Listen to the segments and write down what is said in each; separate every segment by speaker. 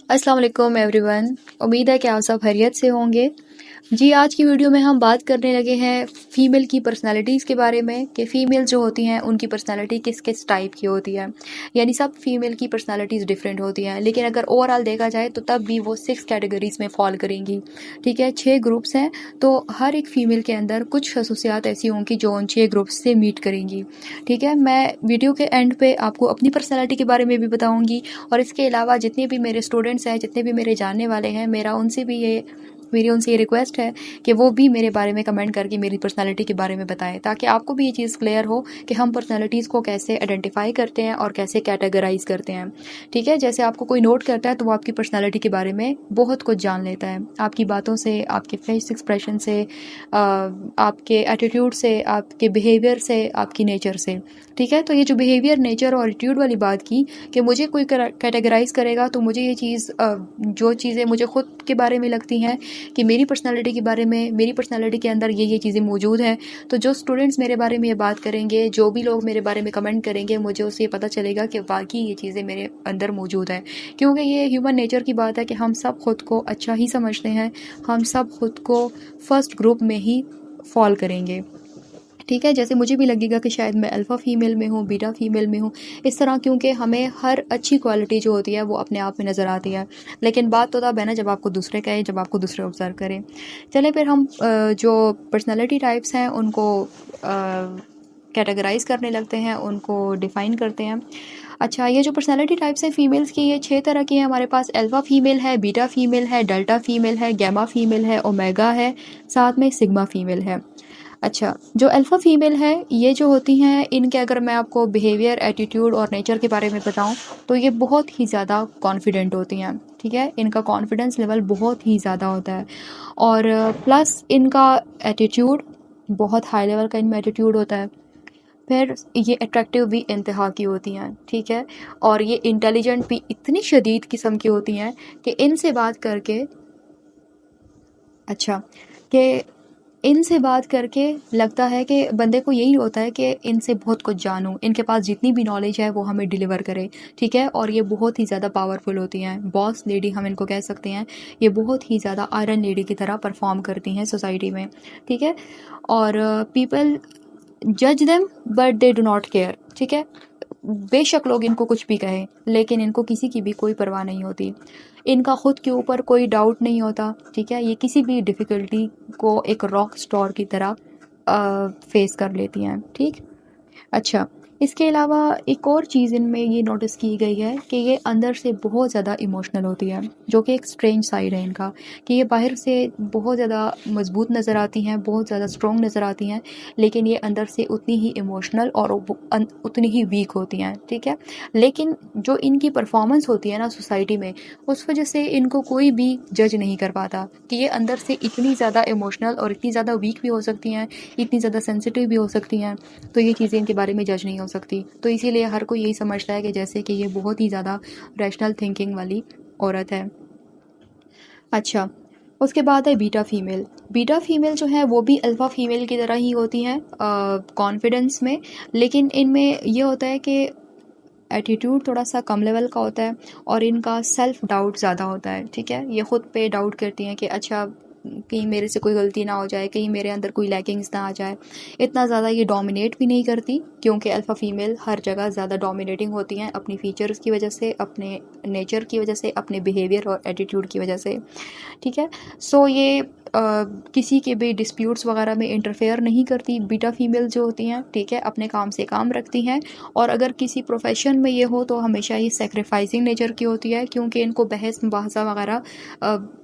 Speaker 1: अस्सलाम वालेकुम एवरीवन। उम्मीद है कि आप सब खैरियत से होंगे। जी, आज की वीडियो में हम बात करने लगे हैं फ़ीमेल की पर्सनैलिटीज़ के बारे में कि फ़ीमेल जो होती हैं उनकी पर्सनैलिटी किस किस टाइप की होती है। यानी सब फ़ीमेल की पर्सनैलिटीज़ डिफरेंट होती हैं, लेकिन अगर ओवरऑल देखा जाए तो तब भी वो 6 कैटेगरीज़ में फ़ॉल करेंगी। ठीक है, 6 ग्रुप्स हैं, तो हर एक फ़ीमेल के अंदर कुछ खसूसियात ऐसी होंगी जो उन 6 ग्रुप्स से मीट करेंगी। ठीक है, मैं वीडियो के एंड पे आपको अपनी पर्सनैलिटी के बारे में भी बताऊँगी, और इसके अलावा जितने भी मेरे स्टूडेंट्स हैं, जितने भी मेरे जानने वाले हैं, मेरी उनसे ये रिक्वेस्ट है कि वो भी मेरे बारे में कमेंट करके मेरी पर्सनैलिटी के बारे में बताएं, ताकि आपको भी ये चीज़ क्लियर हो कि हम पर्सनैलिटीज़ को कैसे आइडेंटिफाई करते हैं और कैसे कैटेगराइज करते हैं। ठीक है, जैसे आपको कोई नोट करता है तो वो आपकी पर्सनैलिटी के बारे में बहुत कुछ जान लेता है, आपकी बातों से, आपके फेस एक्सप्रेशन से, आपके एटीट्यूड से, आपके बिहेवियर से, आपकी नेचर से। ठीक है, तो ये जो बिहेवियर, नेचर और एटीट्यूड वाली बात की कि मुझे कोई कैटेगराइज करेगा तो मुझे ये चीज़ जो चीज़ें मुझे खुद के बारे में लगती हैं कि मेरी पर्सनैलिटी के बारे में, मेरी पर्सनैलिटी के अंदर ये चीज़ें मौजूद हैं, तो जो स्टूडेंट्स मेरे बारे में ये बात करेंगे, जो भी लोग मेरे बारे में कमेंट करेंगे, मुझे उससे ये पता चलेगा कि वाकई ये चीज़ें मेरे अंदर मौजूद हैं। क्योंकि ये ह्यूमन नेचर की बात है कि हम सब खुद को अच्छा ही समझते हैं, हम सब खुद को फर्स्ट ग्रुप में ही फॉल करेंगे। ठीक है, जैसे मुझे भी लगेगा कि शायद मैं अल्फ़ा फ़ीमेल में हूँ, बीटा फ़ीमेल में हूँ, इस तरह, क्योंकि हमें हर अच्छी क्वालिटी जो होती है वो अपने आप में नज़र आती है। लेकिन बात तो तब है ना जब आपको दूसरे कहें, जब आपको दूसरे ऑब्ज़र्व करें। चलें फिर हम जो पर्सनैलिटी टाइप्स हैं उनको कैटेगराइज़ करने लगते हैं, उनको डिफ़ाइन करते हैं। अच्छा, ये जो पर्सनैलिटी टाइप्स हैं फ़ीमेल्स की, ये 6 तरह की हैं हमारे पास। अल्फ़ा फ़ीमेल है, बीटा फ़ीमेल है, डेल्टा फ़ीमेल है, गामा फ़ीमेल है, ओमेगा है, साथ में सिग्मा फ़ीमेल है। अच्छा, जो अल्फ़ा फ़ीमेल है, ये जो होती हैं, इनके अगर मैं आपको बिहेवियर, एटीट्यूड और नेचर के बारे में बताऊं तो ये बहुत ही ज़्यादा कॉन्फिडेंट होती हैं। ठीक है, इनका कॉन्फिडेंस लेवल बहुत ही ज़्यादा होता है, और प्लस इनका एटीट्यूड बहुत हाई लेवल का इनमें एटीट्यूड होता है। फिर ये अट्रैक्टिव भी इंतहा की होती हैं। ठीक है, और ये इंटेलिजेंट भी इतनी शदीद किस्म की होती हैं कि इनसे बात करके, अच्छा, कि इनसे बात करके लगता है कि बंदे को यही होता है कि इनसे बहुत कुछ जानूं, इनके पास जितनी भी नॉलेज है वो हमें डिलीवर करे। ठीक है, और ये बहुत ही ज़्यादा पावरफुल होती हैं, बॉस लेडी हम इनको कह सकते हैं। ये बहुत ही ज़्यादा आयरन लेडी की तरह परफॉर्म करती हैं सोसाइटी में। ठीक है, और पीपल जज them but they do not care. ठीक है, बेशक लोग इनको कुछ भी कहें, लेकिन इनको किसी की भी कोई परवाह नहीं होती, इनका खुद के ऊपर कोई डाउट नहीं होता। ठीक है, ये किसी भी डिफ़िकल्टी को एक रॉक स्टार की तरह फेस कर लेती हैं। ठीक, अच्छा, इसके अलावा एक और चीज़ इनमें ये नोटिस की गई है कि ये अंदर से बहुत ज़्यादा इमोशनल होती है, जो कि एक स्ट्रेंज साइड है इनका, कि ये बाहर से बहुत ज़्यादा मजबूत नज़र आती हैं, बहुत ज़्यादा स्ट्रॉन्ग नज़र आती हैं, लेकिन ये अंदर से उतनी ही इमोशनल और उतनी ही वीक होती हैं। ठीक है, लेकिन जो इनकी परफॉर्मेंस होती है ना सोसाइटी में, उस वजह से इनको कोई भी जज नहीं कर पाता कि ये अंदर से इतनी ज़्यादा इमोशनल और इतनी ज़्यादा वीक भी हो सकती हैं, इतनी ज़्यादा सेंसिटिव भी हो सकती हैं। तो ये चीज़ें इनके बारे में जज नहीं हो सकती, तो इसीलिए हर कोई यही समझता है कि जैसे कि ये बहुत ही ज़्यादा रैशनल थिंकिंग वाली औरत है। अच्छा, उसके बाद है बीटा फ़ीमेल। बीटा फ़ीमेल जो है वो भी अल्फ़ा फ़ीमेल की तरह ही होती हैं कॉन्फिडेंस में, लेकिन इनमें ये होता है कि एटीट्यूड थोड़ा सा कम लेवल का होता है, और इनका सेल्फ डाउट ज़्यादा होता है। ठीक है, ये खुद पे डाउट करती हैं कि अच्छा, कहीं मेरे से कोई गलती ना हो जाए, कहीं मेरे अंदर कोई लैकिंग्स ना आ जाए। इतना ज़्यादा ये डोमिनेट भी नहीं करती, क्योंकि अल्फ़ा फ़ीमेल हर जगह ज़्यादा डोमिनेटिंग होती हैं अपनी फ़ीचर्स की वजह से, अपने नेचर की वजह से, अपने बिहेवियर और एटीट्यूड की वजह से। ठीक है, सो ये किसी के भी डिस्प्यूट्स वगैरह में इंटरफेयर नहीं करती बीटा फ़ीमेल जो होती हैं। ठीक है, अपने काम से काम रखती हैं, और अगर किसी प्रोफेशन में ये हो तो हमेशा ये सेक्रीफाइसिंग नेचर की होती है, क्योंकि इनको बहस मुबाहसा वगैरह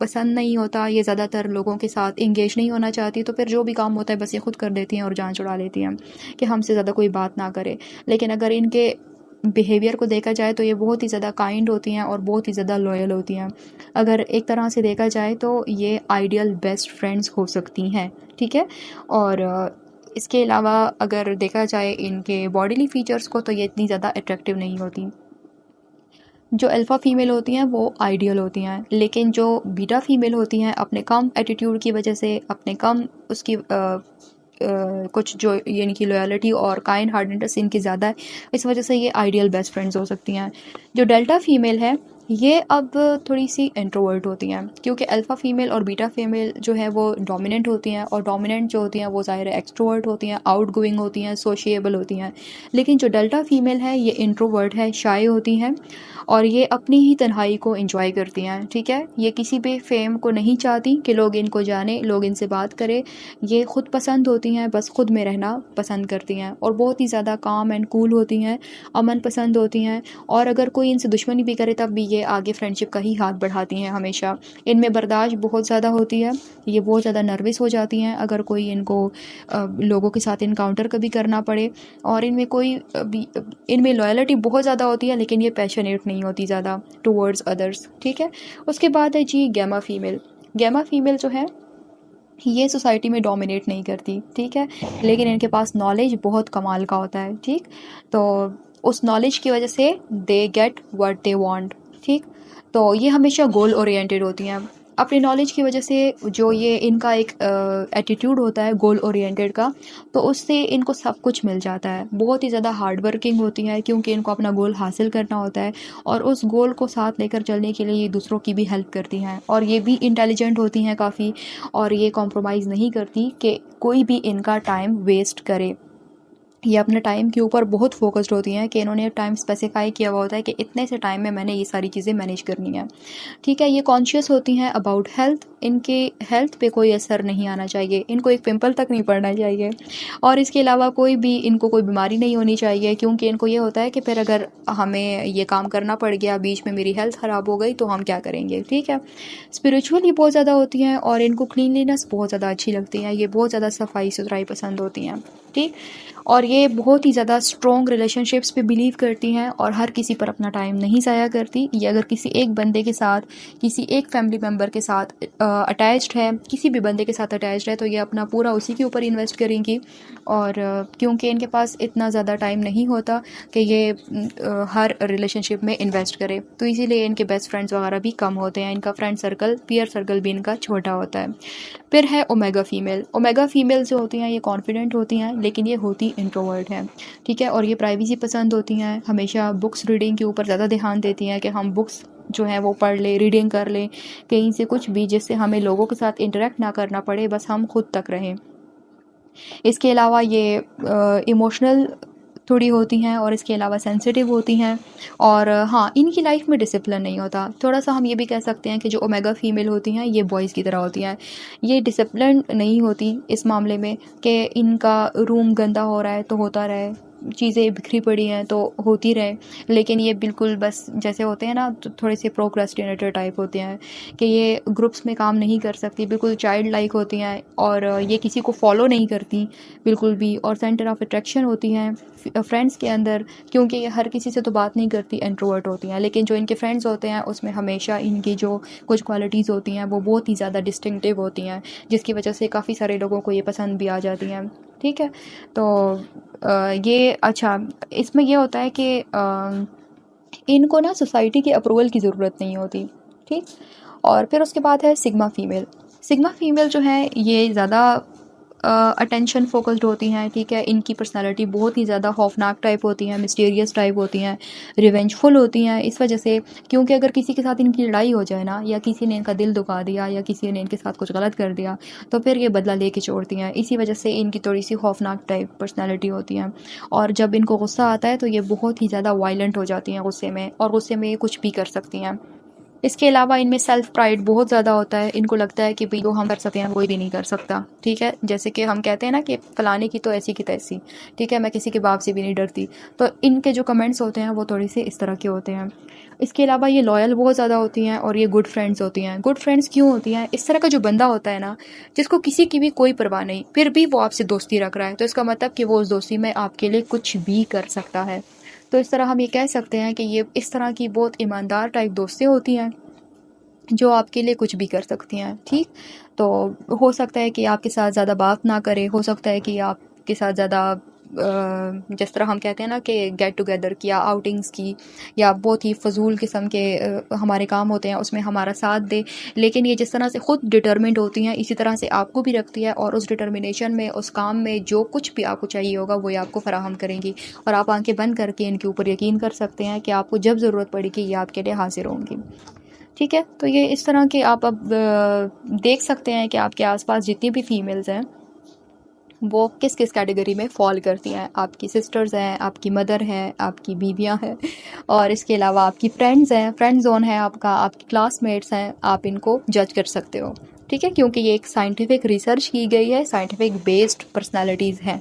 Speaker 1: पसंद नहीं होता, ये ज़्यादातर लोगों के साथ इंगेज नहीं होना चाहती, तो फिर जो भी काम होता है बस ये खुद कर देती हैं और जान छुड़ा लेती हैं कि हमसे ज़्यादा कोई बात ना करे। लेकिन अगर इनके बिहेवियर को देखा जाए तो ये बहुत ही ज़्यादा काइंड होती हैं और बहुत ही ज़्यादा लॉयल होती हैं। अगर एक तरह से देखा जाए तो ये आइडियल बेस्ट फ्रेंड्स हो सकती हैं। ठीक है, और इसके अलावा अगर देखा जाए इनके बॉडीली फीचर्स को, तो ये इतनी ज़्यादा अट्रैक्टिव नहीं होती। जो अल्फ़ा फ़ीमेल होती हैं वो आइडियल होती हैं, लेकिन जो बीटा फ़ीमेल होती हैं अपने कम एटीट्यूड की वजह से, अपने कम उसकी कुछ जो यानी कि लॉयल्टी और काइंड हार्टेडनेस इनकी ज़्यादा है, इस वजह से ये आइडियल बेस्ट फ्रेंड्स हो सकती हैं। जो डेल्टा फ़ीमेल है, ये अब थोड़ी सी इंट्रोवर्ट होती हैं, क्योंकि अल्फ़ा फ़ीमेल और बीटा फ़ीमेल जो है वो डोमिनेंट होती हैं, और डोमिनेंट जो होती हैं वो ज़ाहिर है एक्सट्रोवर्ट होती हैं, आउटगोइंग होती हैं, सोशिएबल होती हैं। लेकिन जो डेल्टा फ़ीमेल है ये इंट्रोवर्ट है, शाय होती हैं, और ये अपनी ही तन्हाई को एंजॉय करती हैं। ठीक है, ये किसी भी फेम को नहीं चाहती कि लोग इनको जाने, लोग इनसे बात करें। ये ख़ुद पसंद होती हैं, बस ख़ुद में रहना पसंद करती हैं, और बहुत ही ज़्यादा काम एंड कूल होती हैं, अमन पसंद होती हैं। और अगर कोई इनसे दुश्मनी भी करे तब भी ये आगे फ्रेंडशिप का ही हाथ बढ़ाती हैं हमेशा। इनमें बर्दाश्त बहुत ज़्यादा होती है, ये बहुत ज़्यादा नर्वस हो जाती हैं अगर कोई इनको लोगों के साथ इनकाउंटर कभी करना पड़े। और इनमें लॉयल्टी बहुत ज़्यादा होती है, लेकिन ये पैशनेट नहीं होती ज़्यादा टूवर्ड्स अदर्स। ठीक है, उसके बाद है जी गैमा फ़ीमेल। गैमा फ़ीमेल जो है ये सोसाइटी में डोमिनेट नहीं करती, ठीक है, लेकिन इनके पास नॉलेज बहुत कमाल का होता है। ठीक, तो उस नॉलेज की वजह से they get what they want. ठीक, तो ये हमेशा गोल ओरिएंटेड होती हैं अपनी नॉलेज की वजह से। जो ये इनका एक एटीट्यूड होता है गोल ओरिएंटेड का, तो उससे इनको सब कुछ मिल जाता है। बहुत ही ज़्यादा हार्ड वर्किंग होती है, क्योंकि इनको अपना गोल हासिल करना होता है, और उस गोल को साथ लेकर चलने के लिए ये दूसरों की भी हेल्प करती हैं, और ये भी इंटेलिजेंट होती हैं काफ़ी, और ये कॉम्प्रोमाइज़ नहीं करती कि कोई भी इनका टाइम वेस्ट करे। ये अपने टाइम के ऊपर बहुत फोकस्ड होती हैं कि इन्होंने टाइम स्पेसिफाई किया हुआ होता है कि इतने से टाइम में मैंने ये सारी चीज़ें मैनेज करनी है। ठीक है, ये कॉन्शियस होती हैं अबाउट हेल्थ। इनके हेल्थ पे कोई असर नहीं आना चाहिए, इनको एक पिंपल तक नहीं पड़ना चाहिए, और इसके अलावा इनको कोई बीमारी नहीं होनी चाहिए, क्योंकि इनको ये होता है कि फिर अगर हमें ये काम करना पड़ गया, बीच में मेरी हेल्थ ख़राब हो गई, तो हम क्या करेंगे। ठीक है, स्पिरिचुअल ये बहुत ज़्यादा होती हैं, और इनको क्लीनलीनेस बहुत ज़्यादा अच्छी लगती है। ये बहुत ज़्यादा सफाई सुथराई पसंद होती हैं। ठीक, और ये बहुत ही ज़्यादा स्ट्रॉन्ग रिलेशनशिप्स पे बिलीव करती हैं, और हर किसी पर अपना टाइम नहीं ज़ाया करती। ये अगर किसी एक बंदे के साथ, किसी एक फैमिली मेम्बर के साथ अटैच्ड है, किसी भी बंदे के साथ अटैच्ड है, तो ये अपना पूरा उसी के ऊपर इन्वेस्ट करेंगी। और क्योंकि इनके पास इतना ज़्यादा टाइम नहीं होता कि ये हर रिलेशनशिप में इन्वेस्ट करे, तो इसीलिए इनके बेस्ट फ्रेंड्स वगैरह भी कम होते हैं। इनका फ्रेंड सर्कल, पीयर सर्कल भी इनका छोटा होता है। फिर है ओमेगा फ़ीमेल। ओमेगा फ़ीमेल जो होती हैं ये कॉन्फिडेंट होती हैं, लेकिन ये होती इंट्रोवर्ट हैं। ठीक है, और ये प्राइवेसी पसंद होती हैं, हमेशा बुक्स रीडिंग के ऊपर ज़्यादा ध्यान देती हैं कि हम बुक्स जो है वो पढ़ लें, रीडिंग कर लें, कहीं से कुछ भी, जिससे हमें लोगों के साथ इंटरेक्ट ना करना पड़े, बस हम खुद तक रहें। इसके अलावा ये इमोशनल थोड़ी होती हैं, और इसके अलावा सेंसिटिव होती हैं। और हाँ, इनकी लाइफ में डिसिप्लिन नहीं होता। थोड़ा सा हम ये भी कह सकते हैं कि जो ओमेगा फ़ीमेल होती हैं ये बॉयज़ की तरह होती हैं। ये डिसिप्लिन नहीं होती इस मामले में कि इनका रूम गंदा हो रहा है तो होता रहे, चीज़ें बिखरी पड़ी हैं तो होती रहे, लेकिन ये बिल्कुल बस जैसे होते हैं ना, तो थोड़े से प्रोक्रेस्टिनेटर टाइप होते हैं कि ये ग्रुप्स में काम नहीं कर सकती, बिल्कुल चाइल्ड लाइक होती हैं, और ये किसी को फॉलो नहीं करती बिल्कुल भी, और सेंटर ऑफ अट्रैक्शन होती हैं फ्रेंड्स के अंदर, क्योंकि ये हर किसी से तो बात नहीं करती, इंट्रोवर्ट होती हैं। लेकिन जो इनके फ्रेंड्स होते हैं उसमें हमेशा इनकी जो कुछ क्वालिटीज़ होती हैं वो बहुत ही ज़्यादा डिस्टिंक्टिव होती हैं, जिसकी वजह से काफ़ी सारे लोगों को ये पसंद भी आ जाती हैं। ठीक है, तो ये अच्छा, इसमें ये होता है कि इनको ना सोसाइटी की अप्रूवल की ज़रूरत नहीं होती। ठीक, और फिर उसके बाद है सिग्मा फ़ीमेल। सिग्मा फ़ीमेल जो है ये ज़्यादा अटेंशन फोकस्ड होती हैं। ठीक है, इनकी पर्सनालिटी बहुत ही ज़्यादा खौफनाक टाइप होती हैं, मिस्टीरियस टाइप होती हैं, रिवेंजफुल होती हैं, इस वजह से, क्योंकि अगर किसी के साथ इनकी लड़ाई हो जाए ना, या किसी ने इनका दिल दुखा दिया, या किसी ने इनके साथ कुछ गलत कर दिया, तो फिर ये बदला लेके छोड़ती हैं। इसी वजह से इनकी थोड़ी सी खौफनाक टाइप पर्सनैलिटी होती हैं, और जब इनको गुस्सा आता है तो ये बहुत ही ज़्यादा वायलेंट हो जाती हैं गुस्से में, और गुस्से में ये कुछ भी कर सकती हैं। इसके अलावा इनमें सेल्फ प्राइड बहुत ज़्यादा होता है। इनको लगता है कि भाई जो हम कर सकते हैं कोई भी नहीं कर सकता। ठीक है, जैसे कि हम कहते हैं ना कि फ़लाने की तो ऐसी की तैसी, ठीक है, मैं किसी के बाप से भी नहीं डरती। तो इनके जो कमेंट्स होते हैं वो थोड़ी से इस तरह के होते हैं। इसके अलावा ये लॉयल बहुत ज़्यादा होती हैं, और ये गुड फ्रेंड्स होती हैं। गुड फ्रेंड्स क्यों होती हैं? इस तरह का जो बंदा होता है ना, जिसको किसी की भी कोई परवाह नहीं, फिर भी वो आपसे दोस्ती रख रहा है, तो इसका मतलब कि वो उस दोस्ती में आपके लिए कुछ भी कर सकता है। तो इस तरह हम ये कह सकते हैं कि ये इस तरह की बहुत ईमानदार टाइप दोस्तें होती हैं जो आपके लिए कुछ भी कर सकती हैं। ठीक, तो हो सकता है कि आपके साथ ज़्यादा बात ना करे, हो सकता है कि आपके साथ ज़्यादा जिस तरह हम कहते हैं ना कि गेट टुगेदर किया, आउटिंग्स की, या बहुत ही फ़जूल किस्म के हमारे काम होते हैं उसमें हमारा साथ दे। लेकिन ये जिस तरह से ख़ुद डिटर्मिंड होती हैं इसी तरह से आपको भी रखती है, और उस डिटर्मिनेशन में, उस काम में जो कुछ भी आपको चाहिए होगा वो ये आपको फ़राहम करेंगी, और आप आंखें बंद करके इनके ऊपर यकीन कर सकते हैं कि आपको जब ज़रूरत पड़ेगी ये आपके लिए हाजिर होंगी। ठीक है, तो ये इस तरह के आप अब देख सकते हैं कि आपके आसपास जितनी भी फीमेल्स हैं वो किस किस कैटेगरी में फ़ॉल करती हैं। आपकी सिस्टर्स हैं, आपकी मदर हैं, आपकी बीवियां हैं, और इसके अलावा आपकी फ्रेंड्स हैं, फ्रेंड जोन है आपका, आपकी क्लासमेट्स हैं। आप इनको जज कर सकते हो, ठीक है, क्योंकि ये एक साइंटिफिक रिसर्च की गई है, साइंटिफिक बेस्ड पर्सनालिटीज़ हैं।